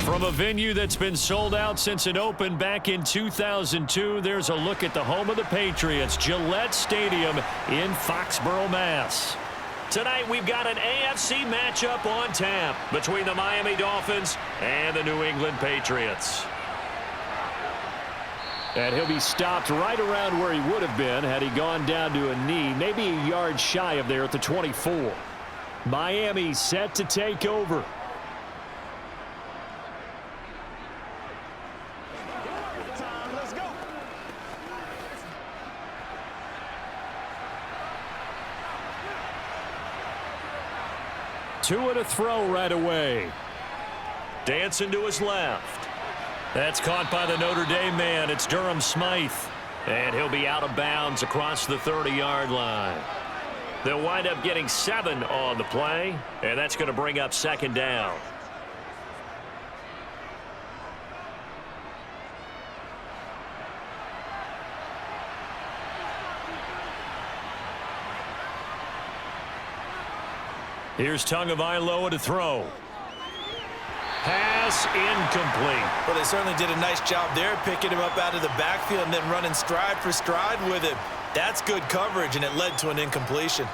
From a venue that's been sold out since it opened back in 2002, there's a look at the home of the Patriots, Gillette Stadium in Foxborough, Mass. Tonight we've got an AFC matchup on tap between the Miami Dolphins and the New England Patriots. And he'll be stopped right around where he would have been had he gone down to a knee, maybe a yard shy of there at the 24. Miami set to take over. Tua to throw right away. Dancing to his left. That's caught by the Notre Dame man. It's Durham Smythe. And he'll be out of bounds across the 30-yard line. They'll wind up getting 7 on the play, and that's going to bring up second down. Here's Tagovailoa to throw. Pass incomplete. Well, they certainly did a nice job there, picking him up out of the backfield and then running stride for stride with him. That's good coverage, and it led to an incompletion.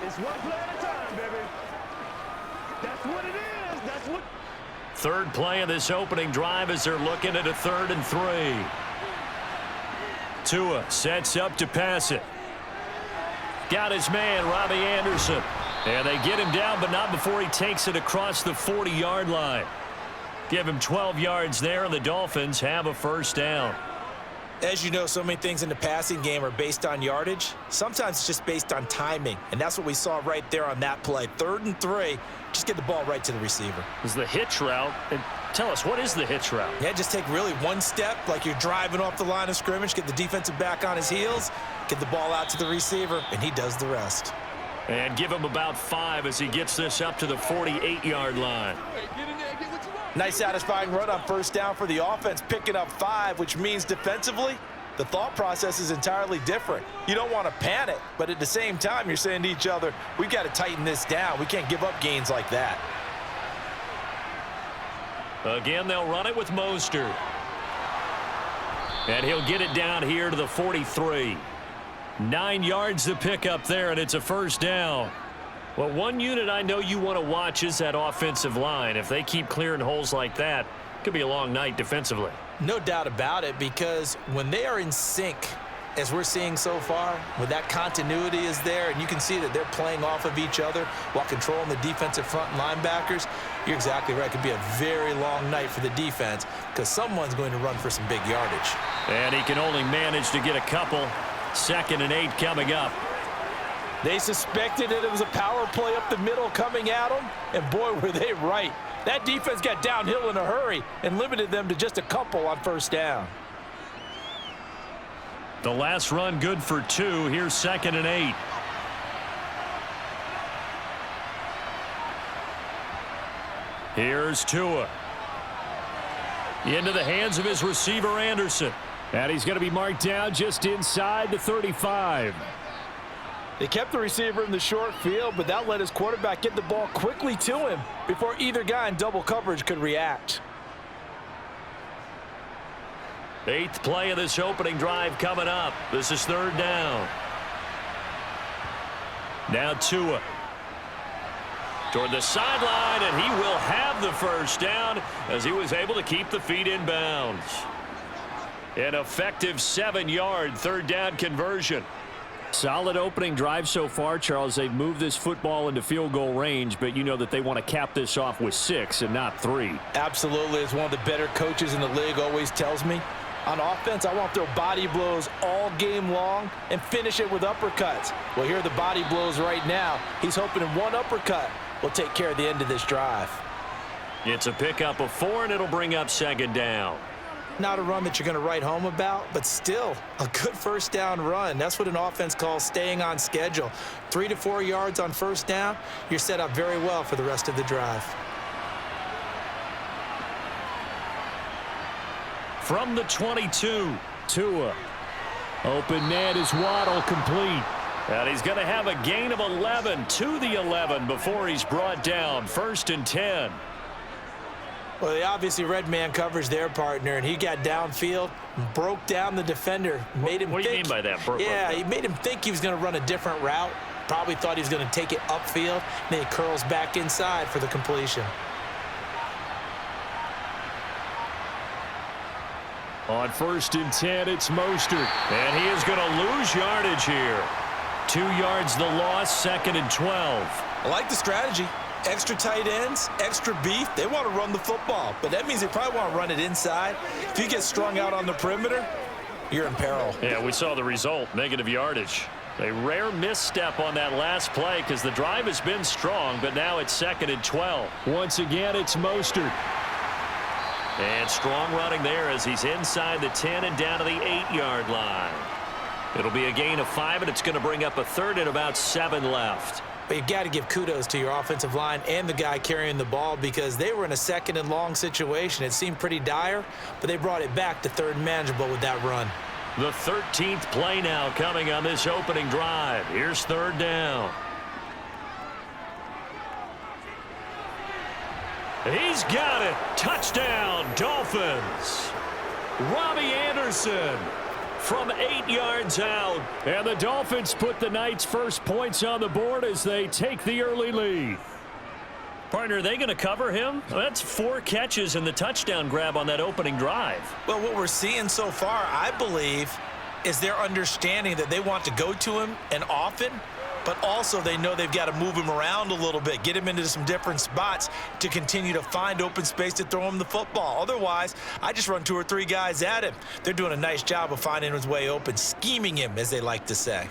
It's one play at a time, baby. That's what it is. That's what. Third play of this opening drive as they're looking at a 3rd and 3. Tua sets up to pass it. Got his man, Robbie Anderson. And they get him down, but not before he takes it across the 40-yard line. Give him 12 yards there, and the Dolphins have a first down. As you know, so many things in the passing game are based on yardage. Sometimes it's just based on timing, and that's what we saw right there on that play. 3rd and 3, just get the ball right to the receiver. Is the hitch route. And tell us, what is the hitch route? Yeah, just take really one step, like you're driving off the line of scrimmage, get the defensive back on his heels, get the ball out to the receiver, and he does the rest. And give him about 5 as he gets this up to the 48-yard line. Nice satisfying run on first down for the offense, picking up 5, which means defensively, the thought process is entirely different. You don't want to panic, but at the same time, you're saying to each other, we've got to tighten this down. We can't give up gains like that. Again, they'll run it with Mostert. And he'll get it down here to the 43. 9 yards to pick up there, and it's a first down. Well, one unit I know you want to watch is that offensive line. If they keep clearing holes like that, it could be a long night defensively. No doubt about it, because when they are in sync, as we're seeing so far, when that continuity is there, and you can see that they're playing off of each other while controlling the defensive front and linebackers, you're exactly right. It could be a very long night for the defense because someone's going to run for some big yardage. And he can only manage to get a couple. 2nd and 8 coming up. They suspected that it was a power play up the middle coming at them, and boy, were they right. That defense got downhill in a hurry and limited them to just a couple on first down. The last run good for 2. Here's 2nd and 8. Here's Tua. Into the hands of his receiver, Anderson. And he's going to be marked down just inside the 35. They kept the receiver in the short field, but that let his quarterback get the ball quickly to him before either guy in double coverage could react. 8th play of this opening drive coming up. This is 3rd down. Now Tua. Toward the sideline, and he will have the first down as he was able to keep the feet in bounds. An effective 7-yard 3rd down conversion. Solid opening drive so far, Charles. They've moved this football into field goal range, but you know that they want to cap this off with 6 and not 3. Absolutely. As one of the better coaches in the league always tells me, on offense, I want to throw body blows all game long and finish it with uppercuts. Well, here are the body blows right now. He's hoping in one uppercut will take care of the end of this drive. It's a pickup of 4, and it'll bring up 2nd down. Not a run that you're going to write home about, but still a good first down run. That's what an offense calls staying on schedule. 3 to 4 yards on first down, you're set up very well for the rest of the drive. From the 22, Tua. Open net is Waddle, complete. And he's going to have a gain of 11 to the 11 before he's brought down. 1st and 10. Well, they obviously read man coverage their partner, and he got downfield, broke down the defender, made him What do you mean by that? He made him think he was going to run a different route. Probably thought he was going to take it upfield, and then he curls back inside for the completion. On 1st and 10, it's Mostert. And he is going to lose yardage here. 2 yards the loss, 2nd and 12. I like the strategy. Extra tight ends, extra beef. They want to run the football, but that means they probably want to run it inside. If you get strung out on the perimeter, you're in peril. Yeah, we saw the result, negative yardage. A rare misstep on that last play because the drive has been strong, but now it's 2nd and 12. Once again, it's Mostert. And strong running there as he's inside the 10 and down to the 8-yard line. It'll be a gain of 5, and it's going to bring up a 3rd and about 7 left. But you've got to give kudos to your offensive line and the guy carrying the ball because they were in a 2nd and long situation. It seemed pretty dire, but they brought it back to 3rd and manageable with that run. The 13th play now coming on this opening drive. Here's 3rd down. He's got it. Touchdown, Dolphins. Robbie Anderson from 8 yards out. And the Dolphins put the night's first points on the board as they take the early lead. Partner, are they going to cover him? Well, that's 4 catches and the touchdown grab on that opening drive. Well, what we're seeing so far, I believe, is their understanding that they want to go to him and often, but also they know they've got to move him around a little bit, get him into some different spots to continue to find open space to throw him the football. Otherwise, I just run 2 or 3 guys at him. They're doing a nice job of finding his way open, scheming him, as they like to say.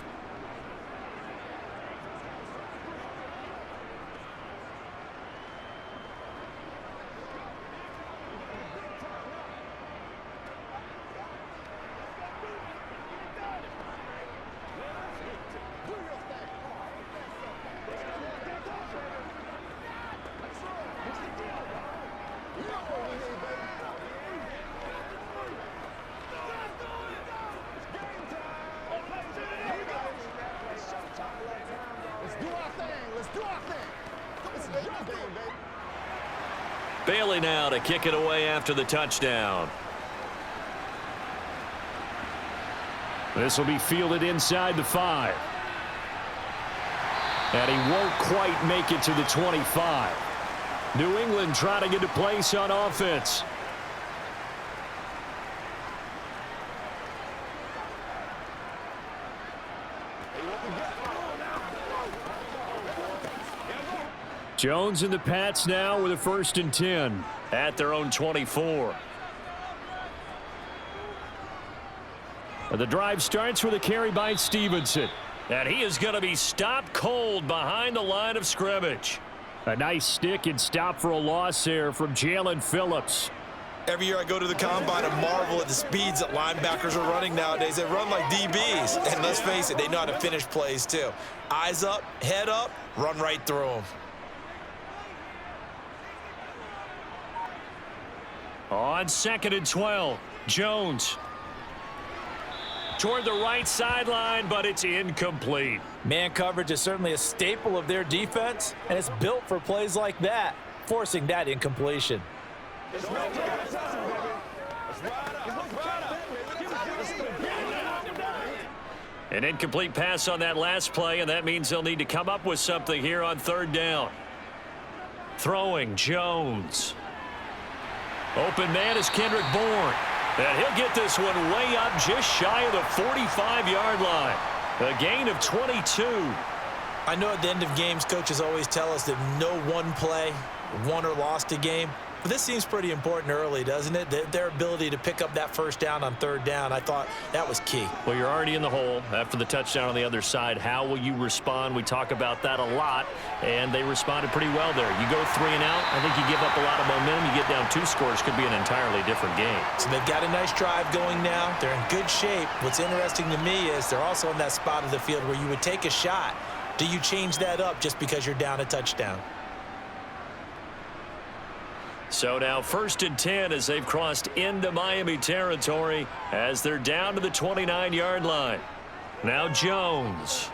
Bailey now to kick it away after the touchdown. This will be fielded inside the 5. And he won't quite make it to the 25. New England trying to get a place on offense. Jones and the Pats now with a 1st and 10 at their own 24. The drive starts with a carry by Stevenson. And he is going to be stopped cold behind the line of scrimmage. A nice stick and stop for a loss there from Jalen Phillips. Every year I go to the combine and marvel at the speeds that linebackers are running nowadays. They run like DBs. And let's face it, they know how to finish plays too. Eyes up, head up, run right through them. On 2nd and 12, Jones toward the right sideline, but it's incomplete. Man coverage is certainly a staple of their defense, and it's built for plays like that, forcing that incompletion. An incomplete pass on that last play, and that means they'll need to come up with something here on 3rd down. Throwing, Jones. Open man is Kendrick Bourne. And he'll get this one way up just shy of the 45-yard line. A gain of 22. I know at the end of games, coaches always tell us that no one play won or lost a game. But this seems pretty important early, doesn't it? Their ability to pick up that 1st down on 3rd down, I thought that was key. Well, you're already in the hole after the touchdown on the other side. How will you respond? We talk about that a lot, and they responded pretty well there. You go 3 and out, I think you give up a lot of momentum. You get down 2 scores, could be an entirely different game. So they've got a nice drive going now. They're in good shape. What's interesting to me is they're also in that spot of the field where you would take a shot. Do you change that up just because you're down a touchdown? So now 1st and 10 as they've crossed into Miami territory as they're down to the 29-yard line. Now Jones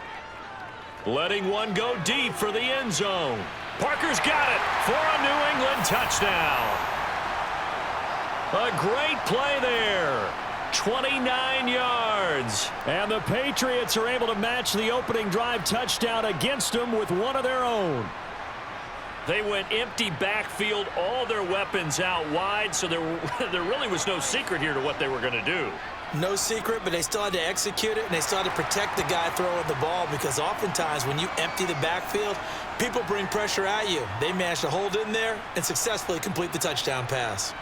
letting one go deep for the end zone. Parker's got it for a New England touchdown. A great play there. 29 yards. And the Patriots are able to match the opening drive touchdown against them with one of their own. They went empty backfield, all their weapons out wide, so there really was no secret here to what they were going to do. No secret, but they still had to execute it, and they still had to protect the guy throwing the ball, because oftentimes when you empty the backfield, people bring pressure at you. They managed to hold in there and successfully complete the touchdown pass.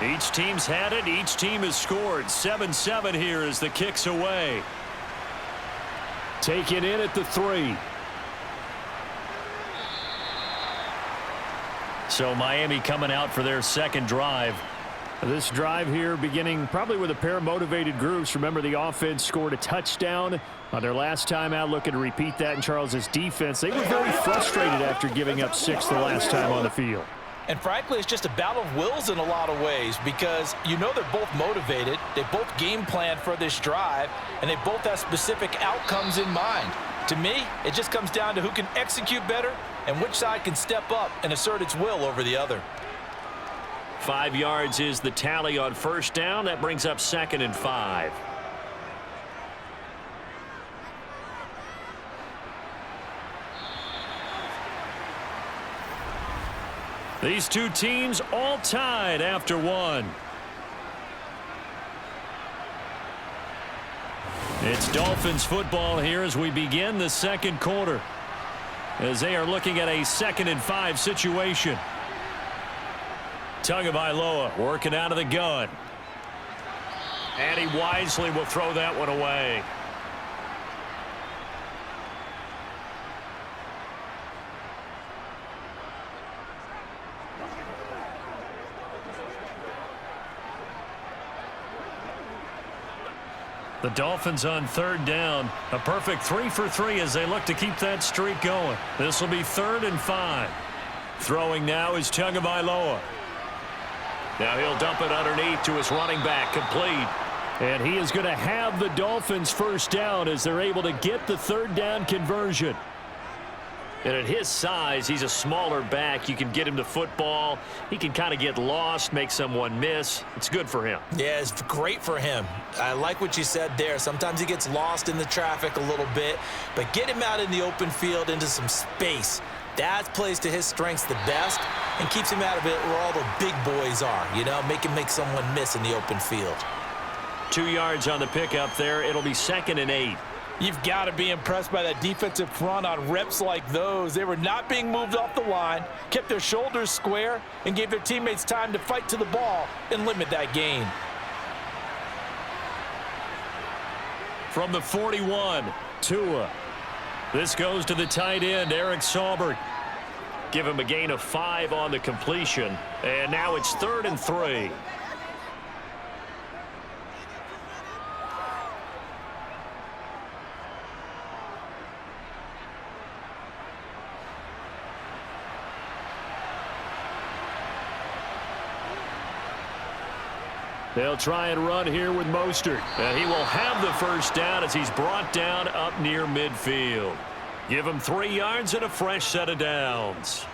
Each team's had it. Each team has scored. 7-7 here as the kick's away. Take it in at the 3. So Miami coming out for their second drive. This drive here beginning probably with a pair of motivated groups. Remember, the offense scored a touchdown on their last time out. Looking to repeat that in Charles's defense. They were very frustrated after giving up 6 the last time on the field. And frankly, it's just a battle of wills in a lot of ways, because you know they're both motivated, they both game plan for this drive, and they both have specific outcomes in mind. To me, it just comes down to who can execute better and which side can step up and assert its will over the other. 5 yards is the tally on first down. That brings up 2nd and 5. These two teams all tied after 1. It's Dolphins football here as we begin the second quarter, as they are looking at a 2nd and 5 situation. Tagovailoa working out of the gun. And he wisely will throw that one away. The Dolphins on 3rd down. A perfect 3 for 3 as they look to keep that streak going. This will be 3rd and 5. Throwing now is Tagovailoa. Now he'll dump it underneath to his running back, complete. And he is going to have the Dolphins first down as they're able to get the 3rd down conversion. And at his size, he's a smaller back. You can get him to football. He can kind of get lost, make someone miss. It's good for him. Yeah, it's great for him. I like what you said there. Sometimes he gets lost in the traffic a little bit, but get him out in the open field into some space. That plays to his strengths the best and keeps him out of it where all the big boys are, you know, make someone miss in the open field. 2 yards on the pickup there. It'll be 2nd and 8. You've got to be impressed by that defensive front on reps like those. They were not being moved off the line, kept their shoulders square, and gave their teammates time to fight to the ball and limit that gain. From the 41, Tua. This goes to the tight end, Eric Saubert. Give him a gain of 5 on the completion. And now it's 3rd and 3. They'll try and run here with Mostert. And he will have the first down as he's brought down up near midfield. Give him 3 yards and a fresh set of downs.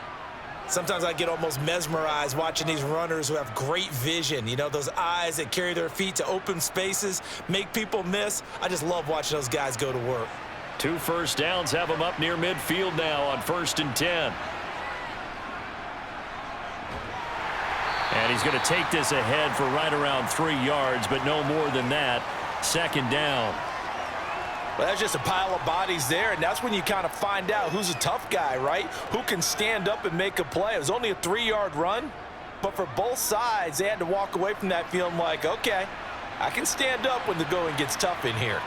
Sometimes I get almost mesmerized watching these runners who have great vision. You know, those eyes that carry their feet to open spaces, make people miss. I just love watching those guys go to work. 2 first downs have him up near midfield now on 1st and 10. And he's going to take this ahead for right around 3 yards, but no more than that. 2nd down. Well, that's just a pile of bodies there, and that's when you kind of find out who's a tough guy, right? Who can stand up and make a play. It was only a 3-yard run, but for both sides, they had to walk away from that feeling like, okay, I can stand up when the going gets tough in here.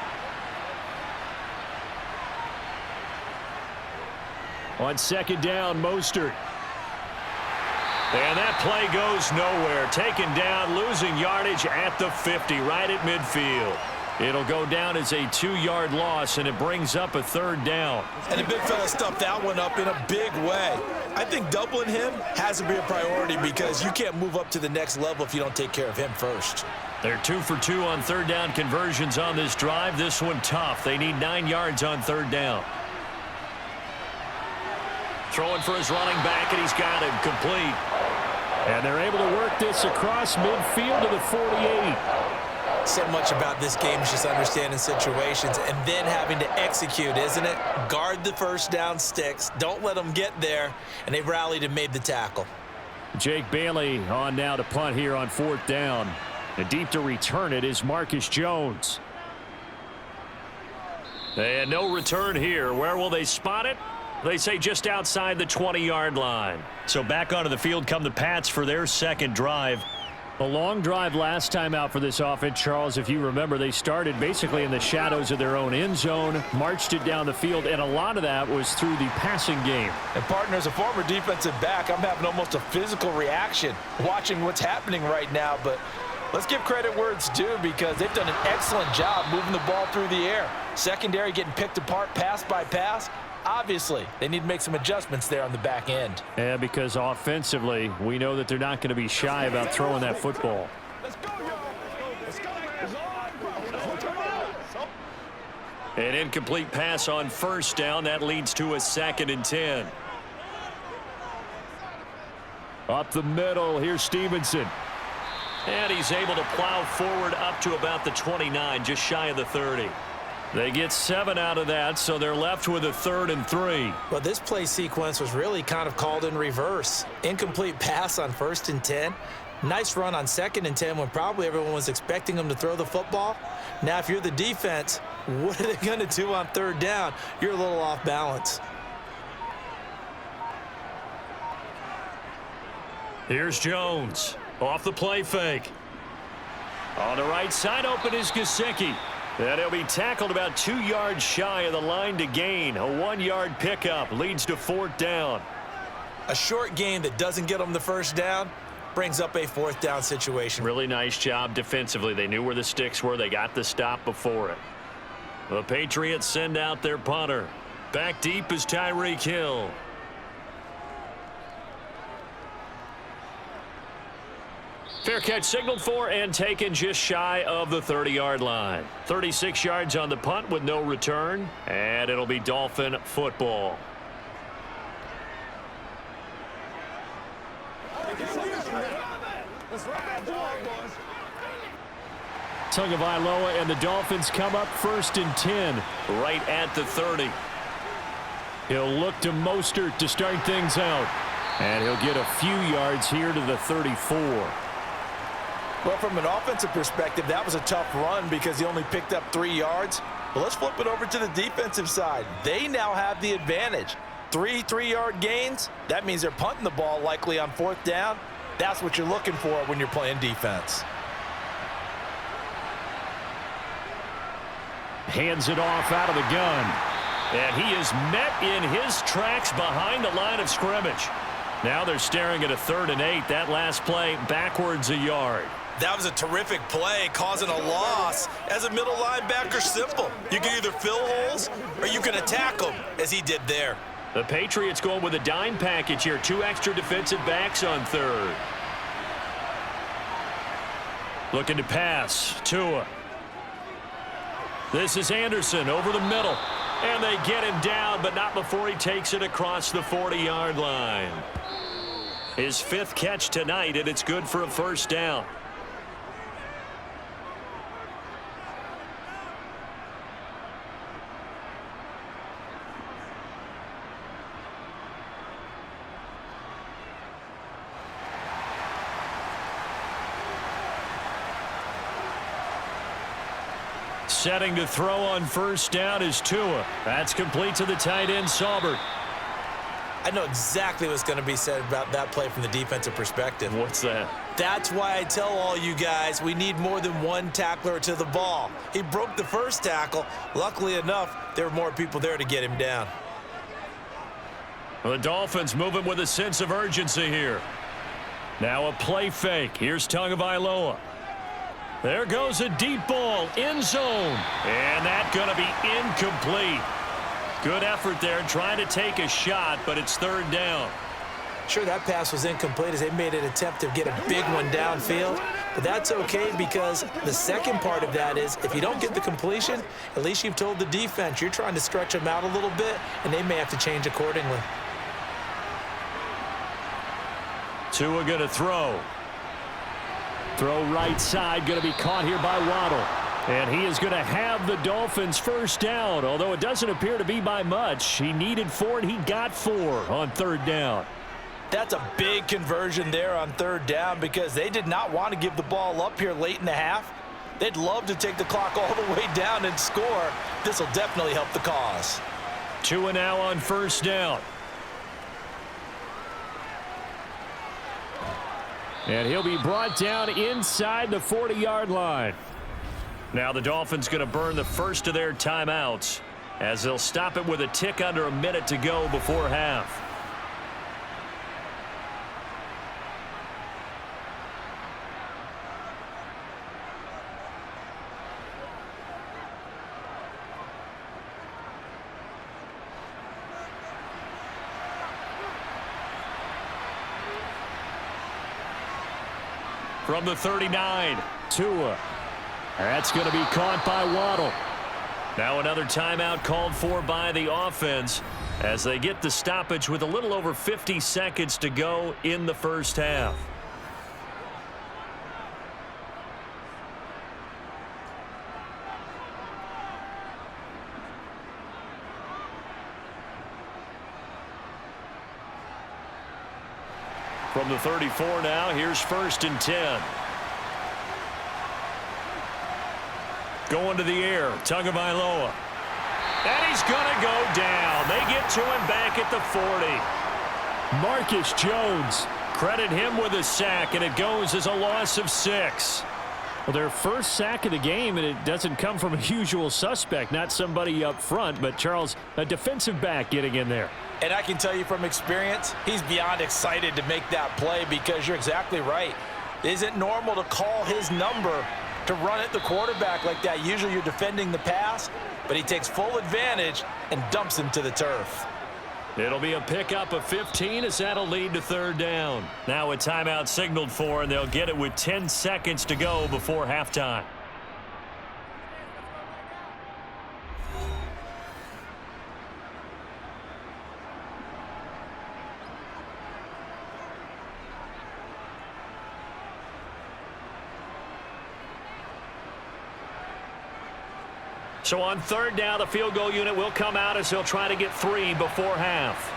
On second down, Mostert. And that play goes nowhere. Taken down, losing yardage at the 50, right at midfield. It'll go down as a 2-yard loss, and it brings up a third down. And the big fella stuffed that one up in a big way. I think doubling him has to be a priority because you can't move up to the next level if you don't take care of him first. They're 2 for 2 on third down conversions on this drive. This one tough. They need 9 yards on third down. Throwing for his running back, and he's got him complete. And they're able to work this across midfield to the 48. So much about this game is just understanding situations and then having to execute, isn't it? Guard the first down sticks. Don't let them get there. And they rallied and made the tackle. Jake Bailey on now to punt here on fourth down. And deep to return it is Marcus Jones. And no return here. Where will they spot it? They say just outside the 20-yard line. So back onto the field come the Pats for their second drive. A long drive last time out for this offense, Charles. If you remember, they started basically in the shadows of their own end zone, marched it down the field, and a lot of that was through the passing game. And, partner, as a former defensive back, I'm having almost a physical reaction watching what's happening right now. But let's give credit where it's due because they've done an excellent job moving the ball through the air. Secondary getting picked apart pass by pass. Obviously, they need to make some adjustments there on the back end. Yeah, because offensively, we know that they're not going to be shy about throwing that football. An incomplete pass on first down. That leads to a 2nd and 10. Up the middle, here's Stevenson. And he's able to plow forward up to about the 29, just shy of the 30. They get 7 out of that, so they're left with a 3rd and 3. Well, this play sequence was really kind of called in reverse. Incomplete pass on 1st and 10. Nice run on 2nd and 10 when probably everyone was expecting them to throw the football. Now, if you're the defense, what are they going to do on 3rd down? You're a little off balance. Here's Jones. Off the play fake. On the right side, open is Gesicki. And he'll be tackled about 2 yards shy of the line to gain. A 1-yard pickup leads to 4th down. A short gain that doesn't get them the first down brings up a 4th down situation. Really nice job defensively. They knew where the sticks were. They got the stop before it. The Patriots send out their punter. Back deep is Tyreek Hill. Fair catch signaled for and taken just shy of the 30-yard line. 36 yards on the punt with no return, and it'll be Dolphin football. Tagovailoa and the Dolphins come up 1st and 10 right at the 30. He'll look to Mostert to start things out, and he'll get a few yards here to the 34. Well, from an offensive perspective, that was a tough run because he only picked up 3 yards. But let's flip it over to the defensive side. They now have the advantage. 3 3-yard gains. That means they're punting the ball likely on 4th down. That's what you're looking for when you're playing defense. Hands it off out of the gun. And he is met in his tracks behind the line of scrimmage. Now they're staring at a 3rd and 8. That last play backwards a yard. That was a terrific play, causing a loss. As a middle linebacker, simple. You can either fill holes or you can attack them, as he did there. The Patriots going with a dime package here. 2 extra defensive backs on 3rd. Looking to pass. Tua. This is Anderson over the middle. And they get him down, but not before he takes it across the 40-yard line. His 5th catch tonight, and it's good for a 1st down. Setting to throw on 1st down is Tua. That's complete to the tight end, Saubert. I know exactly what's going to be said about that play from the defensive perspective. What's that? That's why I tell all you guys we need more than one tackler to the ball. He broke the first tackle. Luckily enough, there were more people there to get him down. The Dolphins moving with a sense of urgency here. Now a play fake. Here's Tagovailoa. There goes a deep ball, end zone. And that's going to be incomplete. Good effort there trying to take a shot, but it's third down. Sure, that pass was incomplete as they made an attempt to get a big one downfield. But that's okay because the second part of that is if you don't get the completion, at least you've told the defense you're trying to stretch them out a little bit, and they may have to change accordingly. Tua going to throw. Throw right side, going to be caught here by Waddle. And he is going to have the Dolphins first down, although it doesn't appear to be by much. He needed 4, and he got 4 on third down. That's a big conversion there on third down because they did not want to give the ball up here late in the half. They'd love to take the clock all the way down and score. This will definitely help the cause. Tua now on first down. And he'll be brought down inside the 40-yard line. Now the Dolphins going to burn the first of their timeouts as they'll stop it with a tick under a minute to go before half. From the 39, Tua. That's going to be caught by Waddle. Now another timeout called for by the offense as they get the stoppage with a little over 50 seconds to go in the first half. From the 34 now, here's first and 10. Going to the air, Tagovailoa. And he's going to go down. They get to him back at the 40. Marcus Jones, credit him with a sack, and it goes as a loss of 6. Well, their first sack of the game, and it doesn't come from a usual suspect, not somebody up front, but Charles, a defensive back getting in there. And I can tell you from experience, he's beyond excited to make that play because you're exactly right. It isn't normal to call his number to run at the quarterback like that. Usually you're defending the pass, but he takes full advantage and dumps him to the turf. It'll be a pickup of 15 as that'll lead to third down. Now a timeout signaled for, and they'll get it with 10 seconds to go before halftime. So on third down, the field goal unit will come out as they'll try to get 3 before half.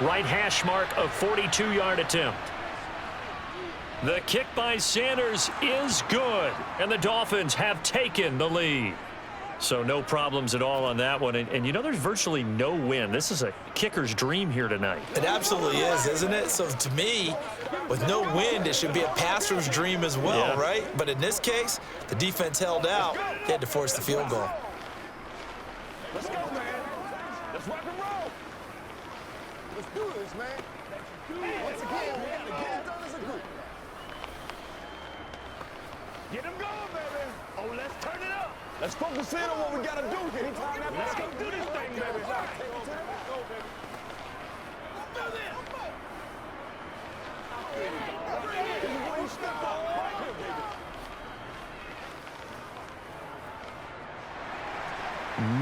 Right hash mark of 42-yard attempt. The kick by Sanders is good, and the Dolphins have taken the lead. So no problems at all on that one. And you know, there's virtually no wind. This is a kicker's dream here tonight. It absolutely is, isn't it? So to me, with no wind, it should be a passer's dream as well, yeah. Right? But in this case, the defense held out. They had to force the field goal. Let's go, man. Let's rock and roll. Let's do this, man. Once again, we got to get it done as a group. Get them going, baby. Oh, let's turn it up. Let's focus in on what we got to do here. Let's go do this thing, baby. Let's go, baby. Let's do this. This is where you step up. Right here, baby.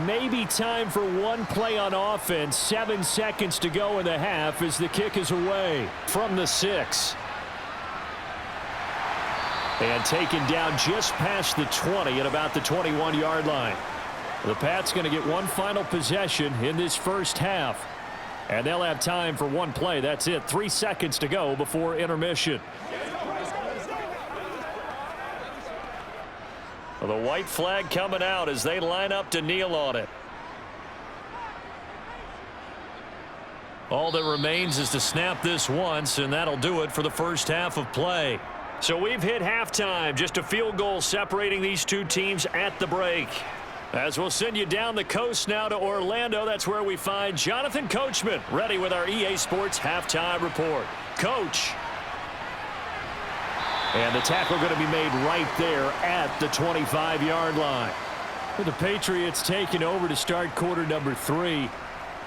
Maybe time for one play on offense. 7 seconds to go in the half as the kick is away from the 6. And taken down just past the 20 at about the 21-yard line. The Pats going to get one final possession in this first half. And they'll have time for one play. That's it. 3 seconds to go before intermission. The white flag coming out as they line up to kneel on it. All that remains is to snap this once, and that'll do it for the first half of play. So we've hit halftime, just a field goal separating these two teams at the break. As we'll send you down the coast now to Orlando, that's where we find Jonathan Coachman ready with our EA Sports halftime report. Coach. And the tackle going to be made right there at the 25-yard line. With the Patriots taking over to start quarter number 3.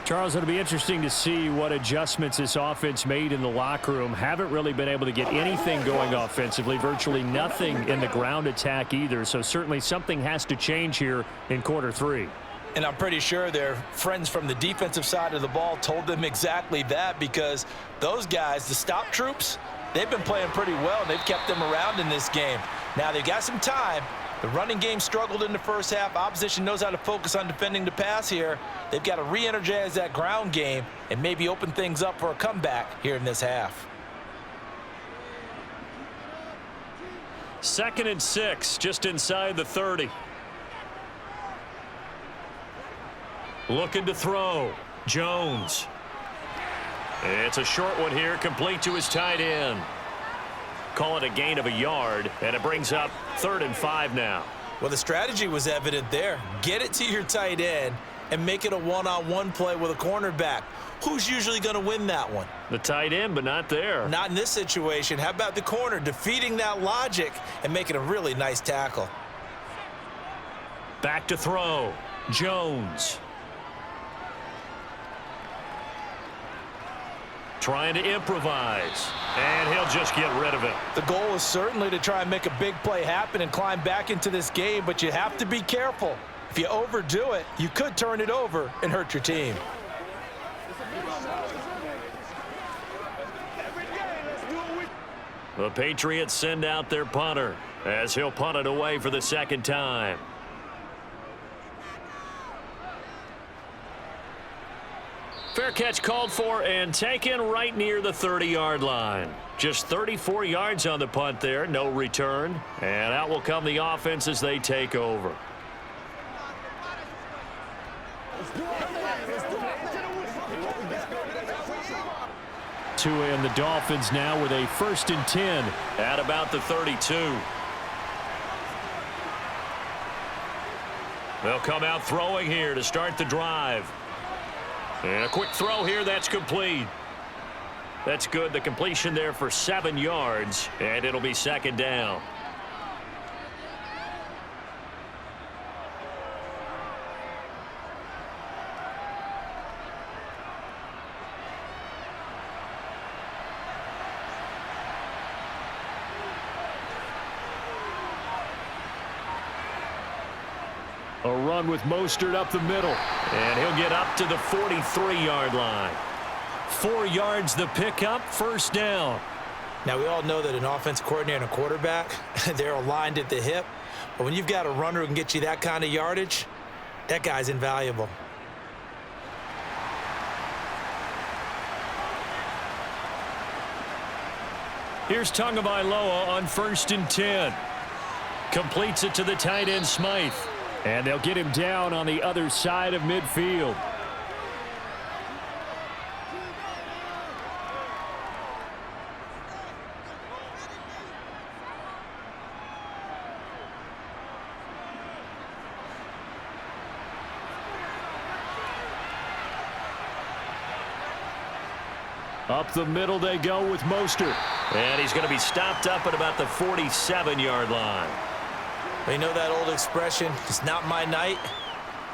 Charles, it'll be interesting to see what adjustments this offense made in the locker room. Haven't really been able to get anything going offensively, virtually nothing in the ground attack either. So certainly something has to change here in quarter 3. And I'm pretty sure their friends from the defensive side of the ball told them exactly that, because those guys, the stop troops, they've been playing pretty well. They've kept them around in this game. Now they've got some time. The running game struggled in the first half. Opposition knows how to focus on defending the pass here. They've got to re-energize that ground game and maybe open things up for a comeback here in this half. 2nd and 6, just inside the 30. Looking to throw. Jones. It's a short one here, complete to his tight end. Call it a gain of a yard, and it brings up 3rd and 5 now. Well, the strategy was evident there. Get it to your tight end and make it a one-on-one play with a cornerback. Who's usually going to win that one? The tight end, but not there. Not in this situation. How about the corner defeating that logic and making a really nice tackle? Back to throw. Jones. Trying to improvise, and he'll just get rid of it. The goal is certainly to try and make a big play happen and climb back into this game, but you have to be careful. If you overdo it, you could turn it over and hurt your team. The Patriots send out their punter as he'll punt it away for the 2nd time. Fair catch called for and taken right near the 30-yard line. Just 34 yards on the punt there, no return. And out will come the offense as they take over. And the Dolphins now with a 1st and 10 at about the 32. They'll come out throwing here to start the drive. And a quick throw here, that's complete. That's good. The completion there for 7 yards, and it'll be 2nd down. A run with Mostert up the middle, and he'll get up to the 43-yard line. 4 yards the pickup, 1st down. Now, we all know that an offensive coordinator and a quarterback, they're aligned at the hip. But when you've got a runner who can get you that kind of yardage, that guy's invaluable. Here's Tagovailoa on 1st and 10. Completes it to the tight end, Smythe. And they'll get him down on the other side of midfield. Up the middle they go with Mostert. And he's going to be stopped up at about the 47-yard line. You know that old expression, it's not my night?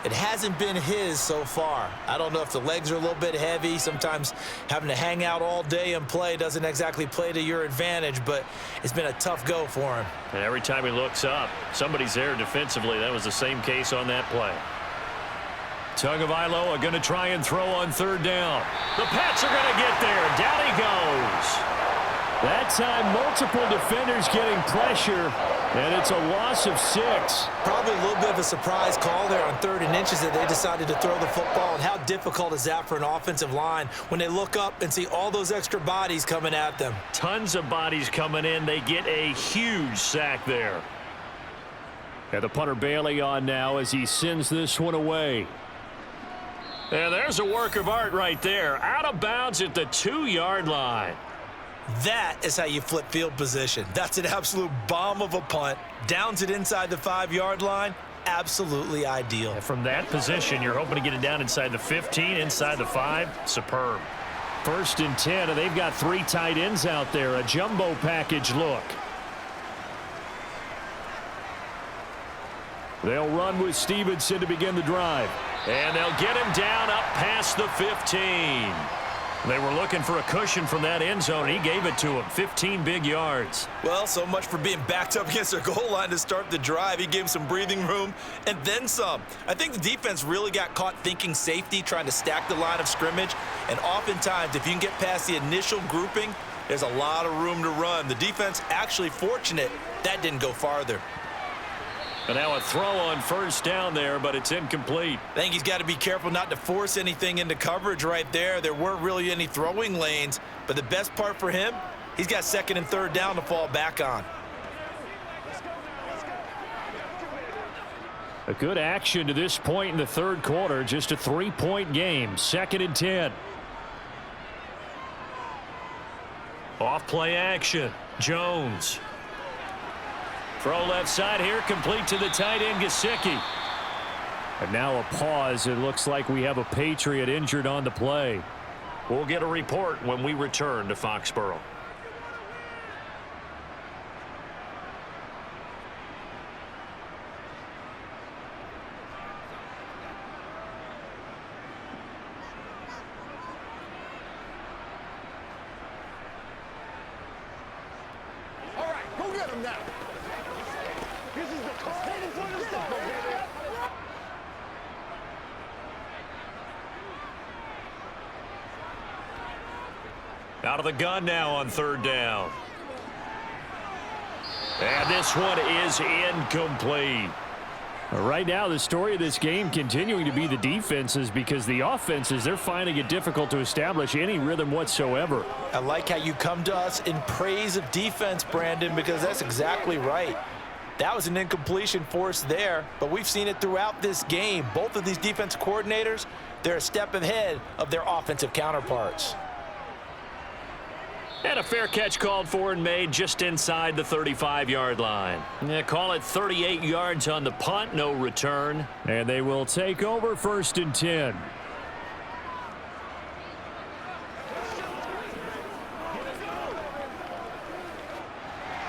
It hasn't been his so far. I don't know if the legs are a little bit heavy. Sometimes having to hang out all day and play doesn't exactly play to your advantage, but it's been a tough go for him. And every time he looks up, somebody's there defensively. That was the same case on that play. Tagovailoa going to try and throw on 3rd down. The Pats are going to get there. Down he goes. That time, multiple defenders getting pressure, and it's a loss of 6. Probably a little bit of a surprise call there on 3rd and inches that they decided to throw the football. And how difficult is that for an offensive line when they look up and see all those extra bodies coming at them? Tons of bodies coming in. They get a huge sack there. And the punter Bailey on now as he sends this one away. And there's a work of art right there. Out of bounds at the 2-yard line. That is how you flip field position. That's an absolute bomb of a punt. Downs it inside the 5-yard line. absolutely ideal. From that position, you're hoping to get it down inside the 15, inside the 5. Superb. 1st and 10, and they've got 3 tight ends out there. A jumbo package look. They'll run with Stevenson to begin the drive. And they'll get him down up past the 15. They were looking for a cushion from that end zone. He gave it to him. 15 big yards. Well, so much for being backed up against their goal line to start the drive. He gave him some breathing room and then some. I think the defense really got caught thinking safety, trying to stack the line of scrimmage. And oftentimes, if you can get past the initial grouping, there's a lot of room to run. The defense actually fortunate that didn't go farther. And now a throw on 1st down there, but it's incomplete. I think he's got to be careful not to force anything into coverage right there. There weren't really any throwing lanes, but the best part for him, he's got 2nd and 3rd down to fall back on. A good action to this point in the 3rd quarter. Just a 3-point game. 2nd and 10. Off play action. Jones. Throw left side here, complete to the tight end, Gesicki. And now a pause. It looks like we have a Patriot injured on the play. We'll get a report when we return to Foxborough. All right, go get him now. This is the call for the stop. Out of the gun now on 3rd down. And this one is incomplete. Right now, the story of this game continuing to be the defenses, because the offenses, they're finding it difficult to establish any rhythm whatsoever. I like how you come to us in praise of defense, Brandon, because that's exactly right. That was an incompletion forced there, but we've seen it throughout this game. Both of these defense coordinators, they're a step ahead of their offensive counterparts. And a fair catch called for and made just inside the 35-yard line. Yeah, call it 38 yards on the punt, no return. And they will take over 1st and 10.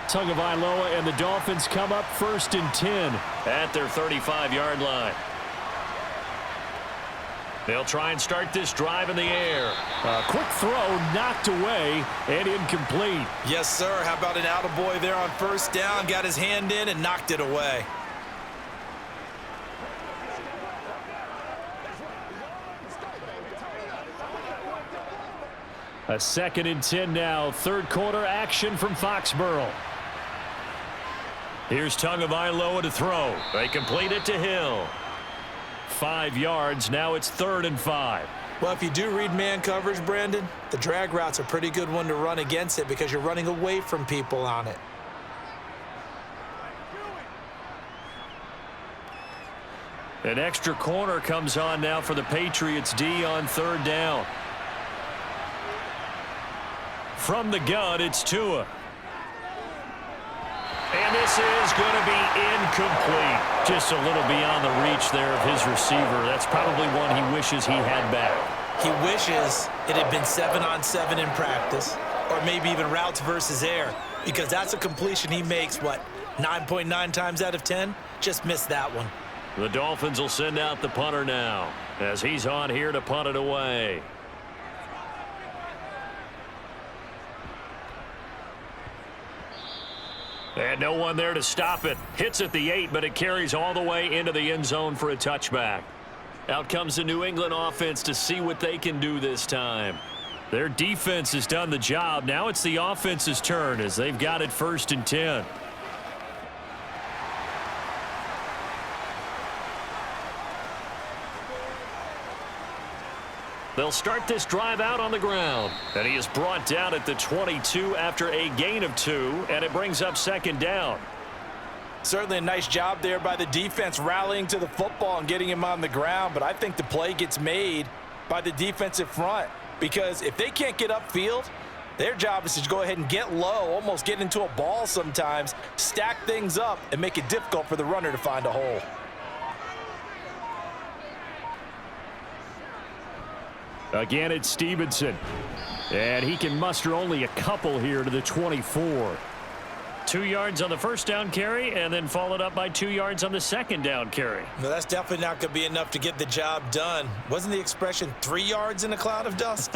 Tagovailoa and the Dolphins come up 1st and 10 at their 35-yard line. They'll try and start this drive in the air. A quick throw knocked away and incomplete. Yes, sir. How about an attaboy there on 1st down? Got his hand in and knocked it away. A 2nd and 10 now. 3rd quarter action from Foxborough. Here's Tagovailoa to throw. They complete it to Hill. 5 yards. Now it's 3rd and 5. Well, if you do read man coverage, Brandon, the drag route's a pretty good one to run against it because you're running away from people on it. An extra corner comes on now for the Patriots D on 3rd down. From the gun, it's Tua. And this is going to be incomplete. Just a little beyond the reach there of his receiver. That's probably one he wishes he had back. He wishes it had been 7-on-7 in practice, or maybe even routes versus air, because that's a completion he makes, what, 9.9 times out of 10? Just missed that one. The Dolphins will send out the punter now as he's on here to punt it away. And no one there to stop it. Hits at the 8, but it carries all the way into the end zone for a touchback. Out comes the New England offense to see what they can do this time. Their defense has done the job. Now it's the offense's turn as they've got it 1st and 10. They'll start this drive out on the ground. And he is brought down at the 22 after a gain of 2, and it brings up 2nd down. Certainly a nice job there by the defense rallying to the football and getting him on the ground, but I think the play gets made by the defensive front because if they can't get upfield, their job is to go ahead and get low, almost get into a ball sometimes, stack things up, and make it difficult for the runner to find a hole. Again, it's Stevenson. And he can muster only a couple here to the 24. 2 yards on the first down carry, and then followed up by 2 yards on the second down carry. No, that's definitely not going to be enough to get the job done. Wasn't the expression 3 yards in a cloud of dust?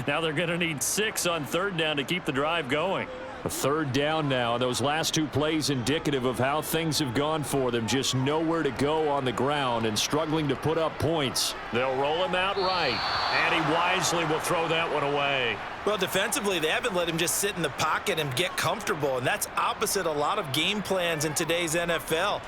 Now they're going to need 6 on third down to keep the drive going. A third down now. Those last 2 plays indicative of how things have gone for them. Just nowhere to go on the ground and struggling to put up points. They'll roll him out right, and he wisely will throw that one away. Well, defensively, they haven't let him just sit in the pocket and get comfortable, and that's opposite a lot of game plans in today's NFL.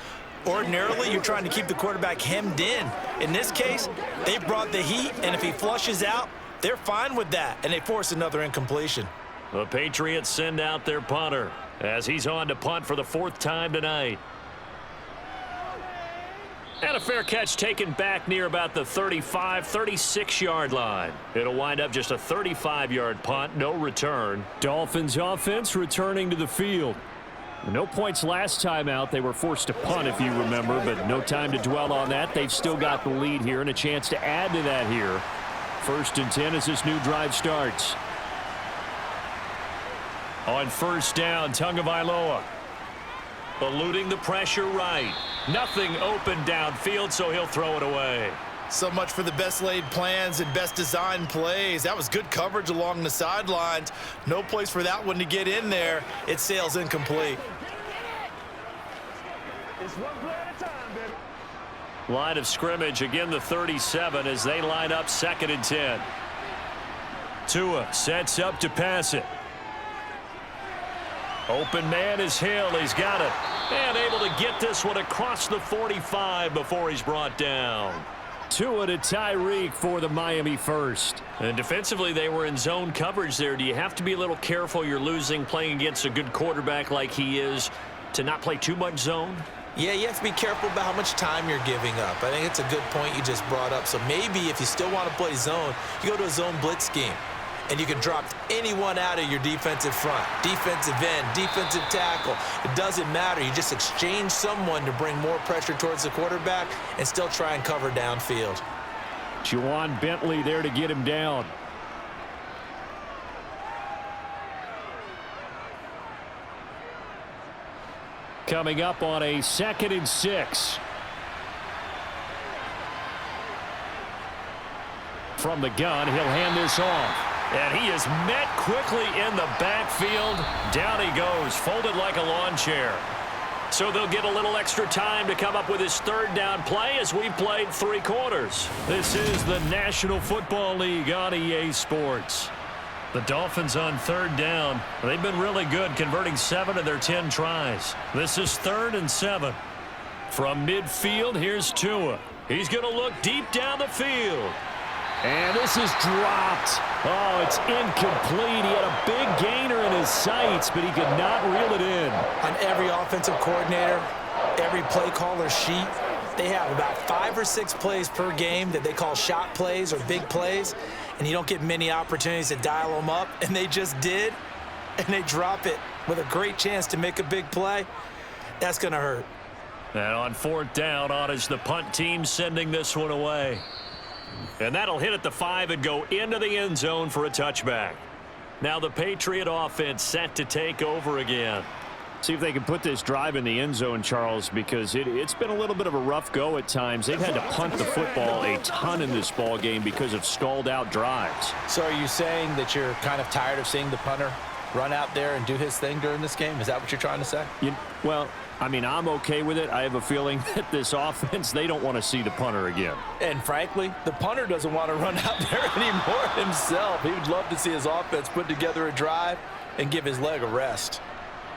Ordinarily, you're trying to keep the quarterback hemmed in. In this case, they brought the heat, and if he flushes out, they're fine with that, and they force another incompletion. The Patriots send out their punter as he's on to punt for the 4th time tonight. And a fair catch taken back near about the 35, 36-yard line. It'll wind up just a 35-yard punt, no return. Dolphins offense returning to the field. No points last time out. They were forced to punt, if you remember, but no time to dwell on that. They've still got the lead here and a chance to add to that here. 1st and 10 as this new drive starts. On first down, Tagovailoa eluding the pressure right. Nothing open downfield, so he'll throw it away. So much for the best laid plans and best designed plays. That was good coverage along the sidelines. No place for that one to get in there. It sails incomplete. It's one play at a time, baby. Line of scrimmage, again the 37 as they line up 2nd and 10. Tua sets up to pass it. Open man is Hill. He's got it. And able to get this one across the 45 before he's brought down. Tua to Tyreek for the Miami first. And defensively, they were in zone coverage there. Do you have to be a little careful? You're losing playing against a good quarterback like he is to not play too much zone? Yeah, you have to be careful about how much time you're giving up. I think it's a good point you just brought up. So maybe if you still want to play zone, you go to a zone blitz scheme. And you can drop anyone out of your defensive front, defensive end, defensive tackle. It doesn't matter. You just exchange someone to bring more pressure towards the quarterback and still try and cover downfield. Juwan Bentley there to get him down. Coming up on a 2nd and 6. From the gun, he'll hand this off. And he is met quickly in the backfield. Down he goes, folded like a lawn chair. So they'll get a little extra time to come up with his 3rd down play as we played 3 quarters. This is the National Football League on EA Sports. The Dolphins on 3rd down. They've been really good, converting 7 of their 10 tries. This is 3rd and 7. From midfield, here's Tua. He's going to look deep down the field. And this is dropped. Oh, it's incomplete. He had a big gainer in his sights, but he could not reel it in. On every offensive coordinator, every play caller sheet, they have about 5 or 6 plays per game that they call shot plays or big plays, and you don't get many opportunities to dial them up, and they just did, and they drop it with a great chance to make a big play. That's going to hurt. And on 4th down, on is the punt team sending this one away. And that'll hit at the 5 and go into the end zone for a touchback. Now the Patriot offense set to take over again. See if they can put this drive in the end zone, Charles, because it's been a little bit of a rough go at times. They've had to punt the football a ton in this ball game because of stalled out drives. So are you saying that you're kind of tired of seeing the punter run out there and do his thing during this game? Is that what you're trying to say? Well, I mean, I'm okay with it. I have a feeling that this offense, they don't want to see the punter again. And frankly, the punter doesn't want to run out there anymore himself. He would love to see his offense put together a drive and give his leg a rest.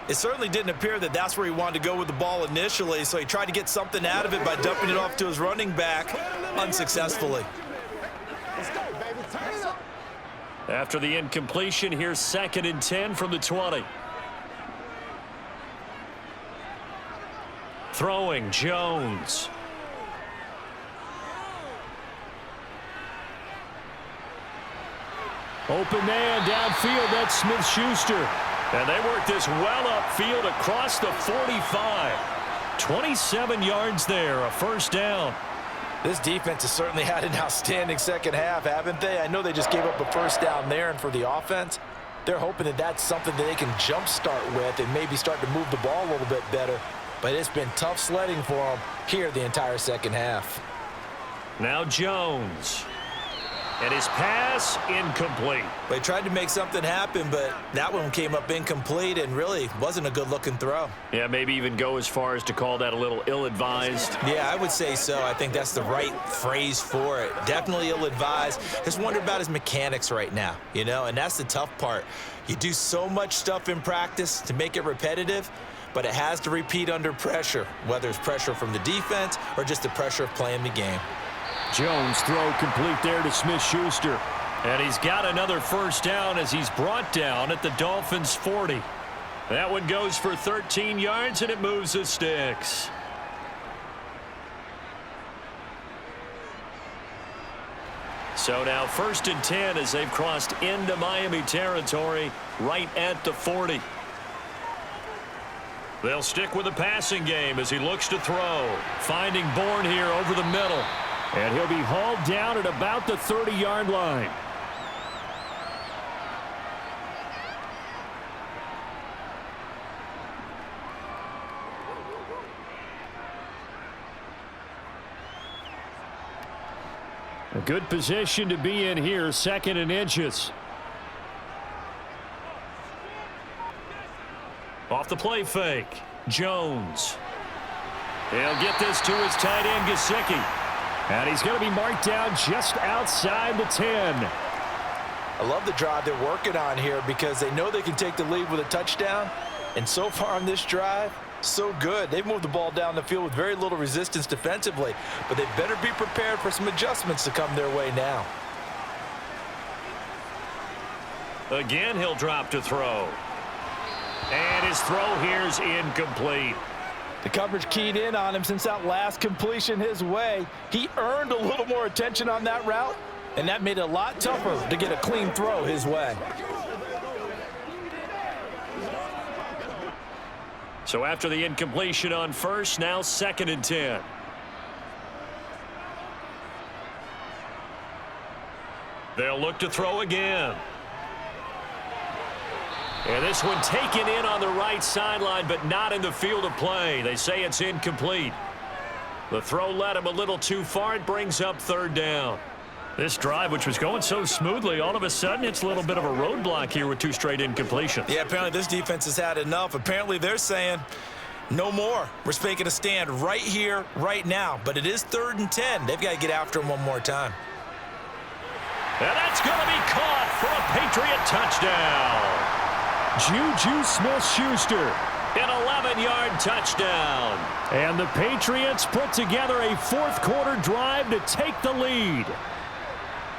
It certainly didn't appear that that's where he wanted to go with the ball initially, so he tried to get something out of it by dumping it off to his running back unsuccessfully. Let's go, baby. Turn it up. After the incompletion, here's 2nd and 10 from the 20. Throwing, Jones. Open man downfield, that's Smith-Schuster. And they work this well upfield across the 45. 27 yards there, a 1st down. This defense has certainly had an outstanding second half, haven't they? I know they just gave up a first down there, and for the offense, they're hoping that that's something that they can jumpstart with and maybe start to move the ball a little bit better. But it's been tough sledding for them here the entire second half. Now Jones. And his pass incomplete. They tried to make something happen, but that one came up incomplete and really wasn't a good-looking throw. Yeah, maybe even go as far as to call that a little ill-advised. Yeah, I would say so. I think that's the right phrase for it. Definitely ill-advised. Just wonder about his mechanics right now, you know, and that's the tough part. You do so much stuff in practice to make it repetitive, but it has to repeat under pressure, whether it's pressure from the defense or just the pressure of playing the game. Jones throw complete there to Smith-Schuster. And he's got another first down as he's brought down at the Dolphins' 40. That one goes for 13 yards, and it moves the sticks. So now 1st and 10 as they've crossed into Miami territory right at the 40. They'll stick with the passing game as he looks to throw. Finding Bourne here over the middle. And he'll be hauled down at about the 30-yard line. A good position to be in here, 2nd and inches. Off the play fake, Jones. He'll get this to his tight end, Gesicki. And he's going to be marked down just outside the 10. I love the drive they're working on here because they know they can take the lead with a touchdown. And so far on this drive, so good. They've moved the ball down the field with very little resistance defensively, but they better be prepared for some adjustments to come their way now. Again, he'll drop to throw. And his throw here's incomplete. The coverage keyed in on him since that last completion his way. He earned a little more attention on that route, and that made it a lot tougher to get a clean throw his way. So after the incompletion on first, now 2nd and 10. They'll look to throw again. And this one taken in on the right sideline, but not in the field of play. They say it's incomplete. The throw led him a little too far. It brings up 3rd down. This drive, which was going so smoothly, all of a sudden it's a little bit of a roadblock here with 2 straight incompletions. Yeah, apparently this defense has had enough. Apparently they're saying no more. We're making a stand right here, right now. But it is 3rd and 10. They've got to get after him one more time. And that's going to be caught for a Patriot touchdown. Juju Smith-Schuster, an 11-yard touchdown. And the Patriots put together a 4th quarter drive to take the lead.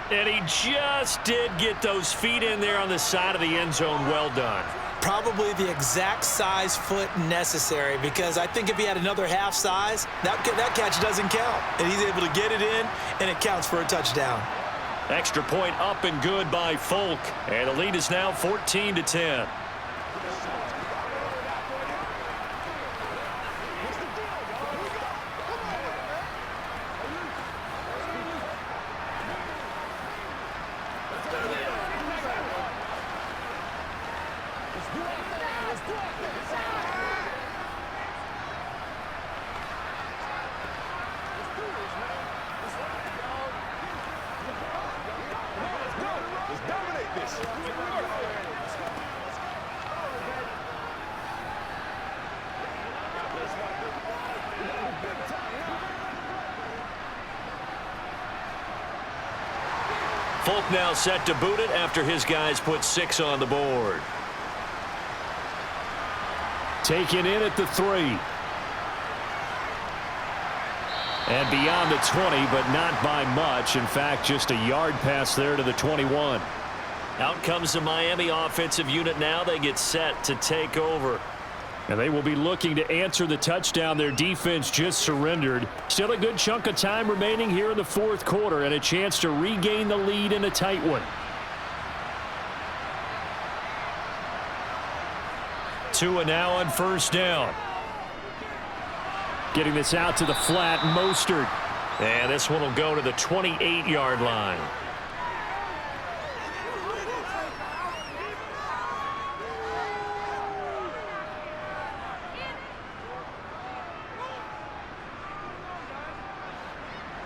And he just did get those feet in there on the side of the end zone. Well done. Probably the exact size foot necessary, because I think if he had another half size, that catch doesn't count. And he's able to get it in, and it counts for a touchdown. Extra point up and good by Folk. And the lead is now 14-10. Folk now set to boot it after his guys put 6 on the board. Taken in at the 3. And beyond the 20, but not by much. In fact, just a yard pass there to the 21. Out comes the Miami offensive unit now. They get set to take over. And they will be looking to answer the touchdown their defense just surrendered. Still a good chunk of time remaining here in the 4th quarter and a chance to regain the lead in a tight one. Tua now on 1st down. Getting this out to the flat, Mostert. And this one will go to the 28-yard line.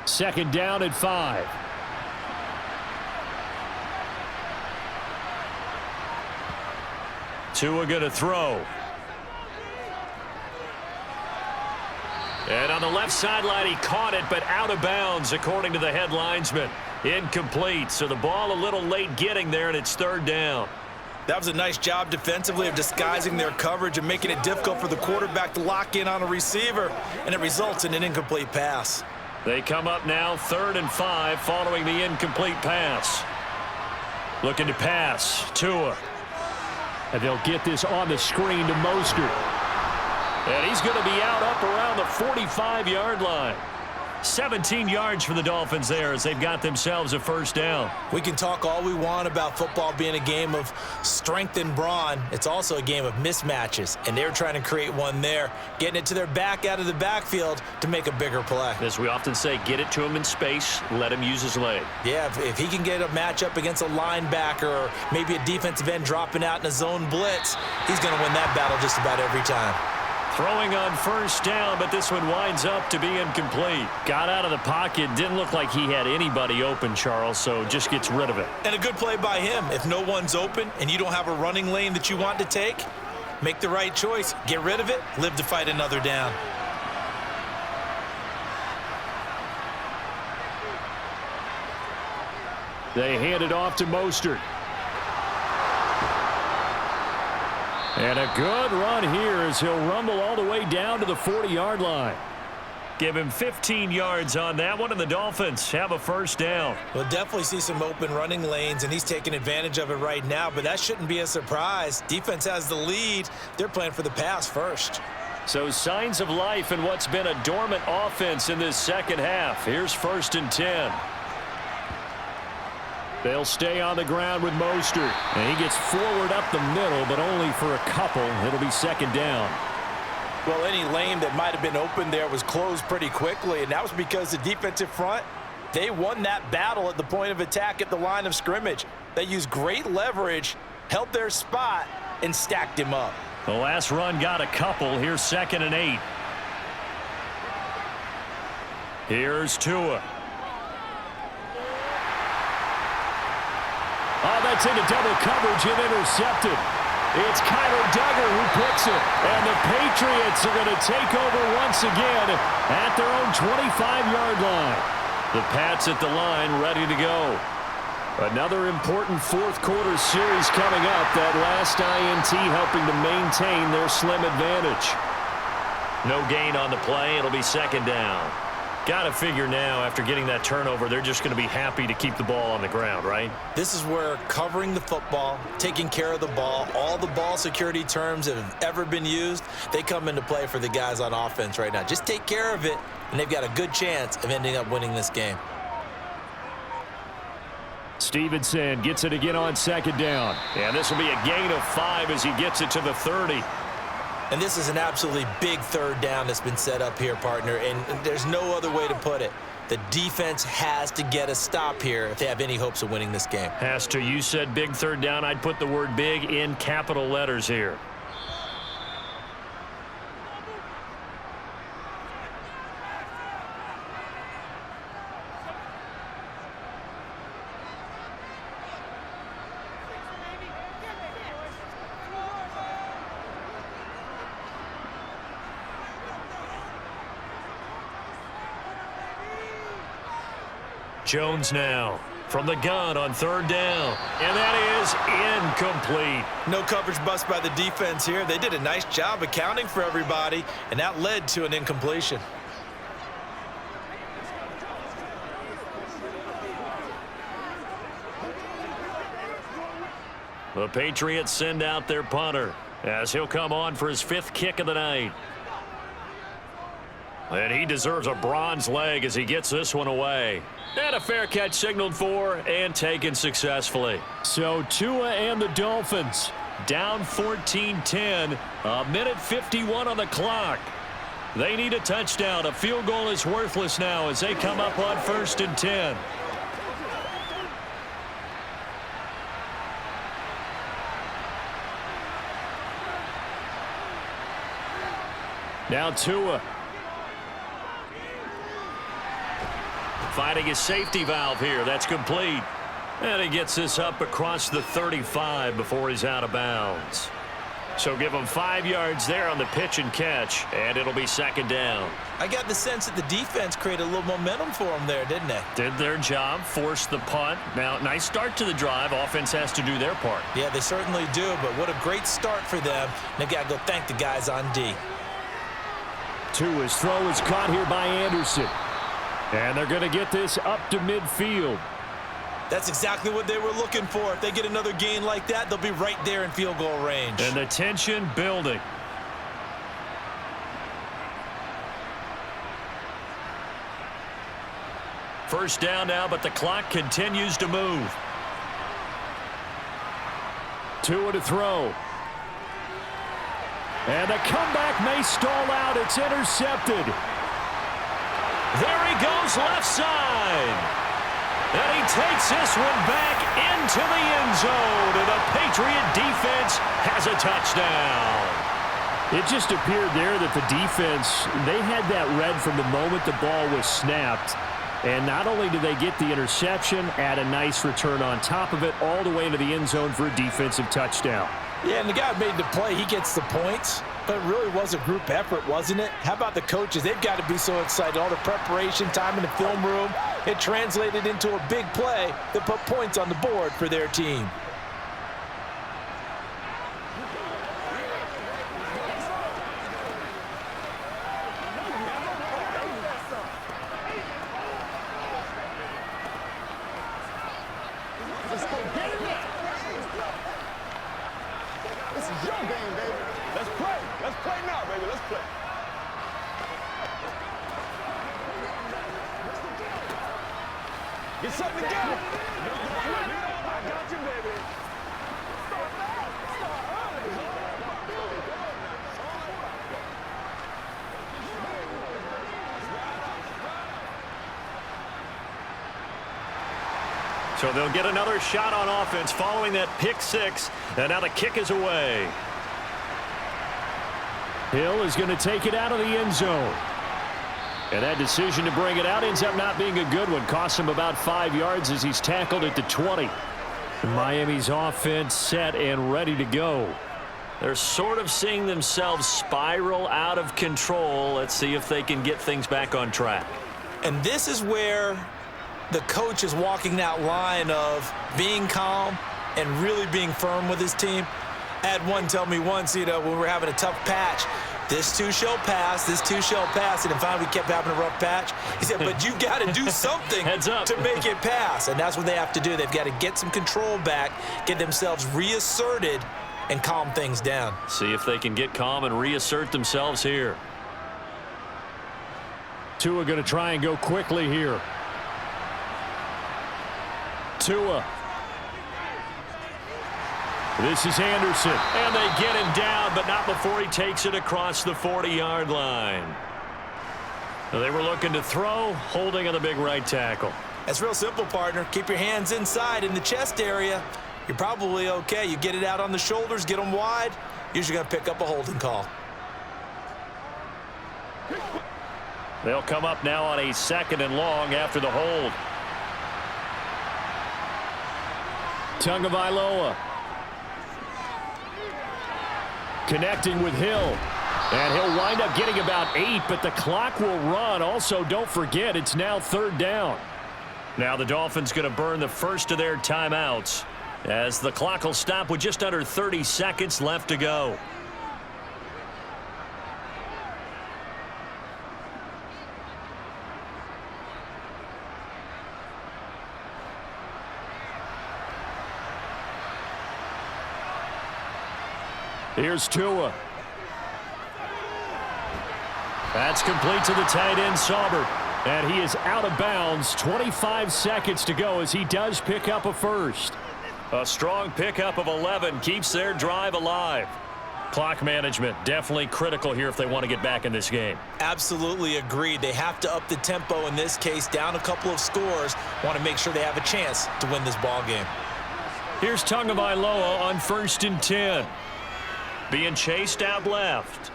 Second down at 5. Tua going to throw. And on the left sideline, he caught it, but out of bounds, according to the head linesman. Incomplete, so the ball a little late getting there, and it's third down. That was a nice job defensively of disguising their coverage and making it difficult for the quarterback to lock in on a receiver, and it results in an incomplete pass. They come up now 3rd and 5 following the incomplete pass. Looking to pass. Tua. And they'll get this on the screen to Mostert. And he's going to be out up around the 45-yard line. 17 yards for the Dolphins there as they've got themselves a first down. We can talk all we want about football being a game of strength and brawn. It's also a game of mismatches, and they're trying to create one there, getting it to their back out of the backfield to make a bigger play. As we often say, get it to him in space, let him use his leg. Yeah, if he can get a matchup against a linebacker or maybe a defensive end dropping out in a zone blitz, he's going to win that battle just about every time. Throwing on first down, but this one winds up to be incomplete. Got out of the pocket, didn't look like he had anybody open, Charles, so just gets rid of it. And a good play by him. If no one's open and you don't have a running lane that you want to take, make the right choice. Get rid of it, live to fight another down. They hand it off to Mostert. And a good run here as he'll rumble all the way down to the 40-yard line. Give him 15 yards on that one, and the Dolphins have a first down. We'll definitely see some open running lanes, and he's taking advantage of it right now, but that shouldn't be a surprise. Defense has the lead. They're playing for the pass first. So signs of life in what's been a dormant offense in this second half. Here's 1st and 10. They'll stay on the ground with Mostert. And he gets forward up the middle, but only for a couple. It'll be second down. Well, any lane that might have been open there was closed pretty quickly, and that was because the defensive front, they won that battle at the point of attack at the line of scrimmage. They used great leverage, held their spot, and stacked him up. The last run got a couple. Here's 2nd and 8. Here's Tua. Oh, that's into double coverage and intercepted. It's Kyler Duggar who picks it. And the Patriots are going to take over once again at their own 25-yard line. The Pats at the line ready to go. Another important fourth-quarter series coming up. That last INT helping to maintain their slim advantage. No gain on the play. It'll be second down. Got to figure now, after getting that turnover, they're just going to be happy to keep the ball on the ground, right? This is where covering the football, taking care of the ball, all the ball security terms that have ever been used, they come into play for the guys on offense right now. Just take care of it, and they've got a good chance of ending up winning this game. Stevenson gets it again on second down. And this will be a gain of 5 as he gets it to the 30. And this is an absolutely big third down that's been set up here, partner, and there's no other way to put it. The defense has to get a stop here if they have any hopes of winning this game. Has to. You said big third down. I'd put the word big in capital letters here. Jones now from the gun on third down. And that is incomplete. No coverage bust by the defense here. They did a nice job accounting for everybody, and that led to an incompletion. The Patriots send out their punter as he'll come on for his 5th kick of the night. And he deserves a bronze leg as he gets this one away. And a fair catch signaled for and taken successfully. So Tua and the Dolphins down 14-10. A minute 51 on the clock. They need a touchdown. A field goal is worthless now as they come up on 1st and 10. Now Tua. Finding his safety valve here. That's complete. And he gets this up across the 35 before he's out of bounds. So give him 5 yards there on the pitch and catch, and it'll be 2nd down. I got the sense that the defense created a little momentum for them there, didn't they? Did their job, forced the punt. Now, nice start to the drive. Offense has to do their part. Yeah, they certainly do, but what a great start for them. They got to go thank the guys on D. Tua's throw is caught here by Anderson. And they're going to get this up to midfield. That's exactly what they were looking for. If they get another gain like that, they'll be right there in field goal range. And the tension building. First down now, but the clock continues to move. Tua to throw. And the comeback may stall out. It's intercepted. There he goes, left side. And he takes this one back into the end zone. And the Patriot defense has a touchdown. It just appeared there that the defense, they had that read from the moment the ball was snapped. And not only did they get the interception, add a nice return on top of it, all the way into the end zone for a defensive touchdown. Yeah, and the guy made the play. He gets the points. But it really was a group effort, wasn't it? How about the coaches? They've got to be so excited. All the preparation time in the film room, it translated into a big play that put points on the board for their team. This is your game, baby. Let's play. Let's play now, baby. Let's play. Get something together. I got you, baby. So they'll get another shot on offense following that pick six. And now the kick is away. Hill is going to take it out of the end zone. And that decision to bring it out ends up not being a good one. Costs him about 5 yards as he's tackled at the 20. Miami's offense set and ready to go. They're sort of seeing themselves spiral out of control. Let's see if they can get things back on track. And this is where the coach is walking that line of being calm and really being firm with his team. I had one tell me once, when we were having a tough patch, this too shall pass, this too shall pass, and finally we kept having a rough patch. He said, but you got to do something to make it pass, and that's what they have to do. They've got to get some control back, get themselves reasserted, and calm things down. See if they can get calm and reassert themselves here. Tua going to try and go quickly here. Tua. This is Anderson, and they get him down, but not before he takes it across the 40-yard line. They were looking to throw, holding on the big right tackle. That's real simple, partner. Keep your hands inside in the chest area. You're probably okay. You get it out on the shoulders, get them wide, usually going to pick up a holding call. They'll come up now on a 2nd and long after the hold. Tagovailoa. Connecting with Hill. And he'll wind up getting about 8, but the clock will run. Also, don't forget, it's now 3rd down. Now the Dolphins going to burn the first of their timeouts as the clock will stop with just under 30 seconds left to go. Here's Tua. That's complete to the tight end, Saubert. And he is out of bounds. 25 seconds to go as he does pick up a first. A strong pickup of 11 keeps their drive alive. Clock management, definitely critical here if they want to get back in this game. Absolutely agreed. They have to up the tempo in this case, down a couple of scores. Want to make sure they have a chance to win this ball game. Here's Tagovailoa on 1st and 10. Being chased out left.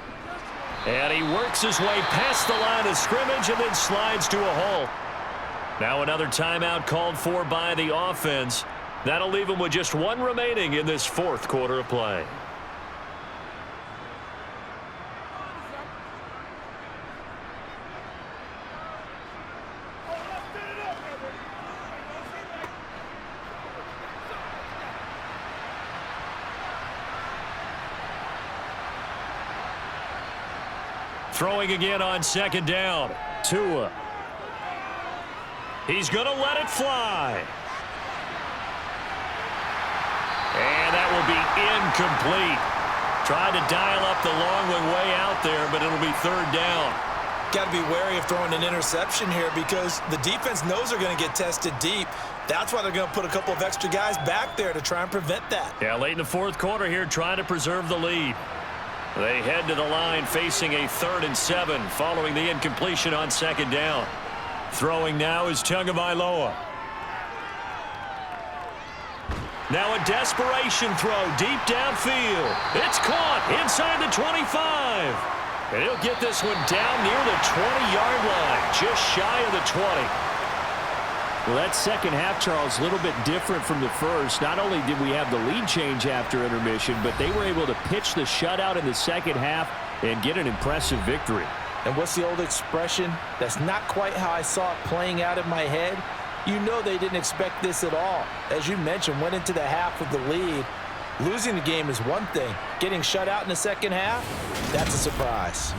And he works his way past the line of scrimmage and then slides to a hole. Now another timeout called for by the offense. That'll leave him with just one remaining in this 4th quarter of play. Throwing again on 2nd down. Tua. He's going to let it fly. And that will be incomplete. Tried to dial up the long one way out there, but it'll be 3rd down. Got to be wary of throwing an interception here because the defense knows they're going to get tested deep. That's why they're going to put a couple of extra guys back there to try and prevent that. Yeah, late in the 4th quarter here, trying to preserve the lead. They head to the line facing a 3rd and 7 following the incompletion on 2nd down. Throwing now is Tagovailoa. Now a desperation throw deep downfield. It's caught inside the 25. And he'll get this one down near the 20-yard line, just shy of the 20. Well, that second half, Charles, a little bit different from the first. Not only did we have the lead change after intermission, but they were able to pitch the shutout in the second half and get an impressive victory. And what's the old expression? That's not quite how I saw it playing out in my head. You know they didn't expect this at all. As you mentioned, went into the half with the lead. Losing the game is one thing. Getting shut out in the second half, that's a surprise.